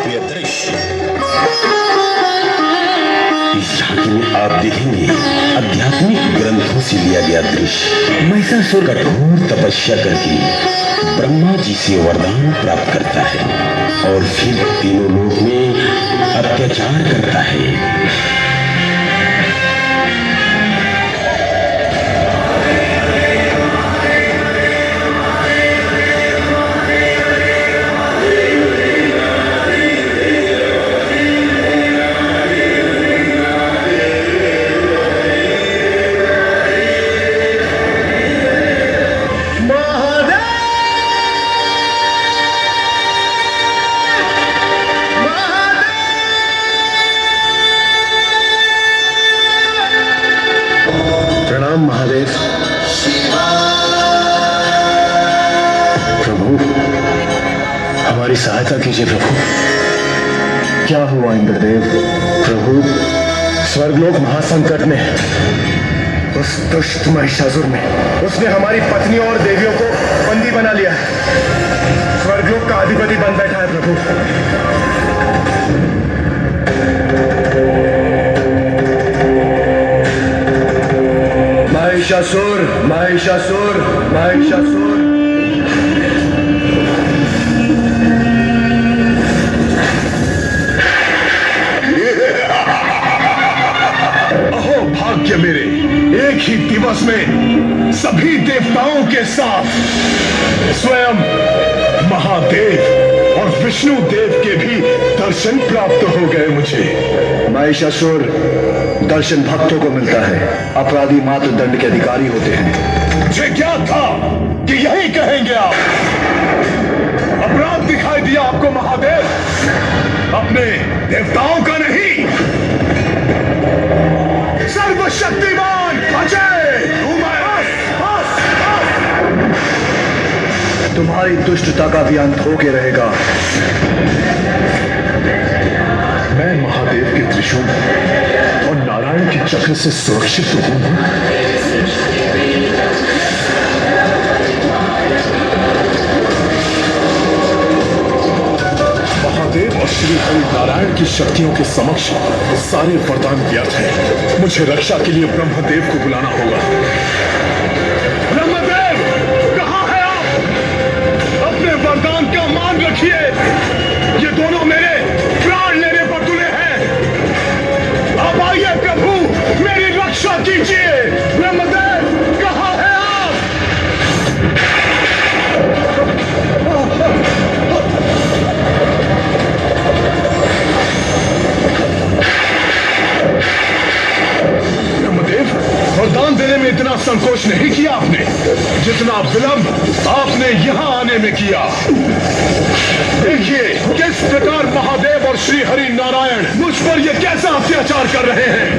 अप्रिय दृश्य इस झांकी में आप देखेंगे आध्यात्मिक ग्रंथों से लिया गया दृश्य। महिषासुर कठोर तपस्या करके ब्रह्मा जी से वरदान प्राप्त करता है और फिर तीनों लोक में अत्याचार करता है। महादेव। प्रभु हमारी सहायता कीजिए प्रभु। क्या हुआ इंद्रदेव? प्रभु स्वर्गलोक महासंकट में है। उस दुष्ट महिषासुर ने उसने हमारी पत्नी और देवियों को बंदी बना लिया है। स्वर्गलोक का अधिपति बन बैठा है प्रभु। महिषासुर, महिषासुर, महिषासुर। अहो भाग्य मेरे, एक ही दिवस में सभी देवताओं के साथ स्वयं महादेव और विष्णु देव के भी दर्शन प्राप्त हो गए मुझे। महिषासुर दर्शन भक्तों को मिलता है, अपराधी मात्र दंड के अधिकारी होते हैं। मुझे क्या था कि यही कहेंगे आप? अपराध दिखाई दिया आपको महादेव, अपने देवताओं का नहीं। सर्वशक्तिमान अजय हूं मैं। तुम्हारी दुष्टता का भी अंत होके रहेगा। मैं महादेव के त्रिशूल और नारायण के चक्र से सुरक्षित तो हूं। महादेव और श्री हरि नारायण की शक्तियों के समक्ष सारे वरदान व्यर्थ हैं। मुझे रक्षा के लिए ब्रह्मदेव को बुलाना होगा। ब्रह्मदेव कहां है आप? अपने वरदान का मान रखिए। ये दोनों मेरे प्राण लेने पर तुले हैं। अब आइए प्रभु, मेरी रक्षा कीजिए। ब्रह्मदेव कहां है आप? ब्रह्मदेव, वरदान देने में इतना संकोच नहीं किया आपने, जितना विलंब आपने यहां आने में किया। देखिए किस प्रकार महादेव और श्री हरि नारायण मुझ पर ये कैसा अत्याचार कर रहे हैं।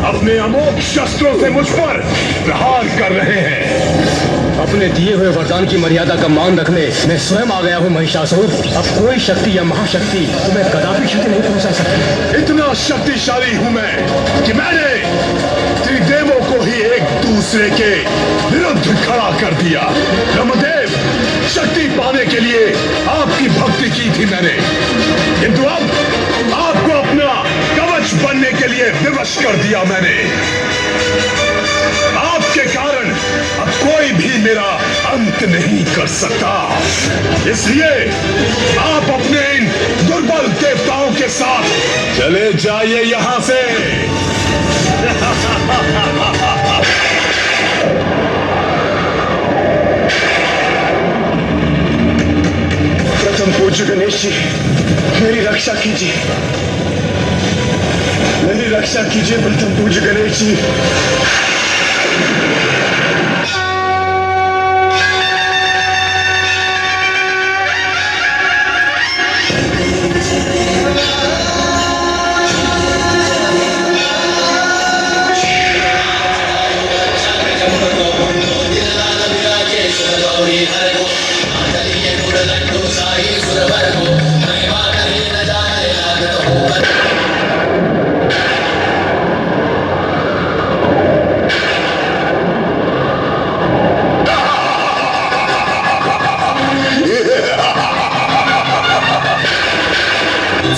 अपने अमोघ शस्त्रों से मुझ पर प्रहार कर रहे हैं। अपने दिए हुए वरदान की मर्यादा का मान रखने मैं स्वयं आ गया हूँ महिषासुर। अब कोई शक्ति या महाशक्ति तुम्हें कदापि क्षति नहीं पहुंचा सकती। इतना शक्तिशाली हूं मैं कि मैंने त्रिदेवों को ही एक दूसरे के विरुद्ध खड़ा कर दिया। ब्रह्मदेव, शक्ति पाने के लिए आपकी भक्ति की थी मैंने, किंतु अब आपको अपना कवच बनने के लिए विवश कर दिया मैंने। आपके कारण अब कोई भी मेरा अंत नहीं कर सकता। इसलिए आप अपने इन दुर्बल देवताओं के साथ चले जाइए यहां से। प्रथम पूज्य गणेश जी, मेरी रक्षा कीजिए। मेरी रक्षा कीजिए प्रथम पूज्य गणेश जी।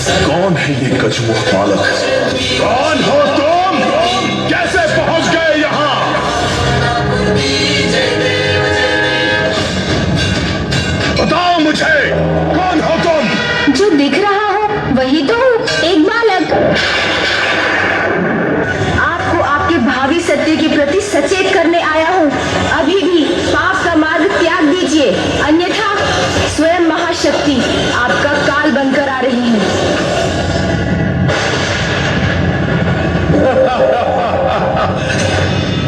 कौन है ये गजमुख बालक? कौन हो तुम? कैसे पहुंच गए यहाँ? बताओ मुझे, कौन हो तुम? जो दिख रहा हो वही तो हूँ, एक बालक। आपको आपके भावी सत्य के प्रति सचेत करने आया हूँ। अभी भी पाप का मार्ग त्याग दीजिए, अन्यथा स्वयं महाशक्ति आपका काल बनकर आ रही है।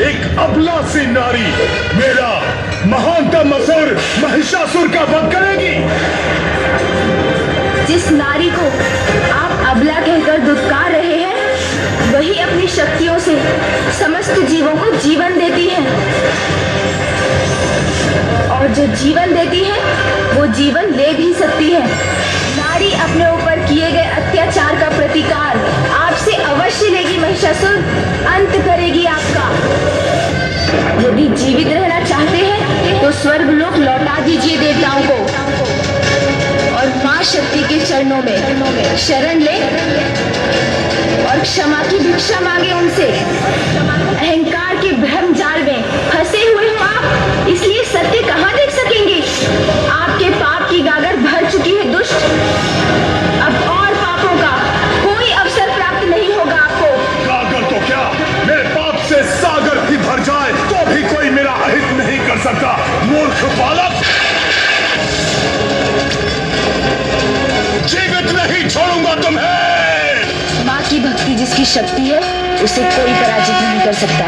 एक अबला सी नारी मेरा महानतम असुर महिषासुर का वध करेगी। जिस नारी को आप अबला कहकर दुत्कार रहे हैं, वही अपनी शक्तियों से समस्त जीवों को जीवन देती है, और जो जीवन देती है वो जीवन ले भी सकती है। नारी अपने ऊपर किए गए अत्याचार का प्रतिकार आपसे अवश्य लेगी महिषासुर, अंत करेगी आपका। यदि जीवित रहना चाहते हैं तो स्वर्ग लोक लौटा दीजिए देवताओं को, और मां शक्ति के चरणों में शरण ले और क्षमा की भिक्षा मांगे उनसे। अहंकार के भ्रम जाल में फंसे हुए हो आप, इसलिए सत्य कहाँ देख सकेंगे? आपके पाप की गागर भर चुकी है दुष्ट। अब और पापों का कोई अवसर प्राप्त नहीं होगा आपको। गागर तो क्या, मेरे पाप से सागर भी भर जाए तो भी कोई मेरा अहित नहीं कर सकता। मूर्ख बालक, जीवित नहीं छोड़ूंगा तुम्हें। माँ की भक्ति जिसकी शक्ति है, उसे कोई पराजित नहीं कर सकता।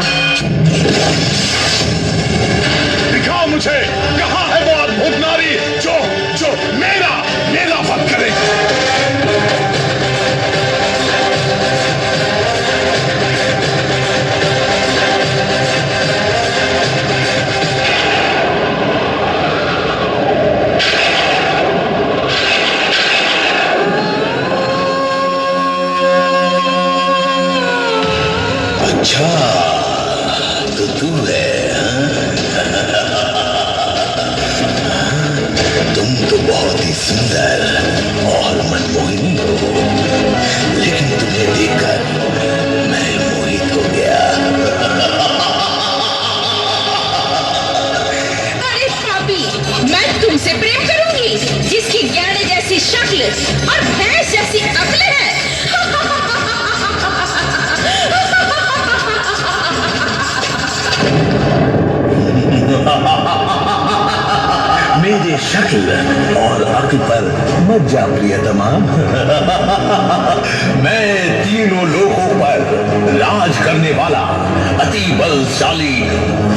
दिखाओ मुझे, कहाँ है वो अद्भुत नारी जो जो मेरा वध करे। अच्छा, तो तू है, तुम तो बहुत ही सुंदर और मनमोहिनी हो, लेकिन तुम्हें देखकर मैं मोहित हो गया। अरे पापी, मैं तुमसे प्रेम करूंगी जिसकी गैंडे जैसी शक्ल और भैंस जैसी अक्ल है। मेरे शक्ल और अक्ल पर मत जा प्रियतमा। मैं तीनों लोकों पर राज करने वाला अति बलशाली,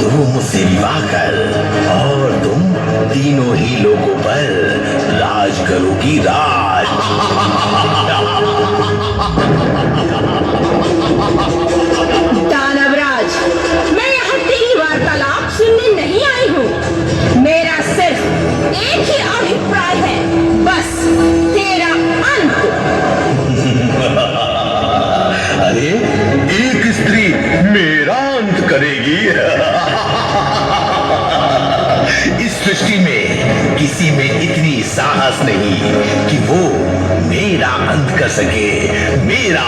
तुम मुझसे विवाह कर और तुम तीनों ही लोकों पर राज करोगी, राज। दानवराज, मैं यहाँ तेरी वार्तालाप सुनने नहीं आई हूँ। मेरा सिर्फ एक ही अभिप्राय है, बस तेरा अंत। अरे, एक स्त्री मेरा अंत करेगी? इस सृष्टि में किसी में इतनी साहस नहीं कि वो मेरा अंत कर सके। मेरा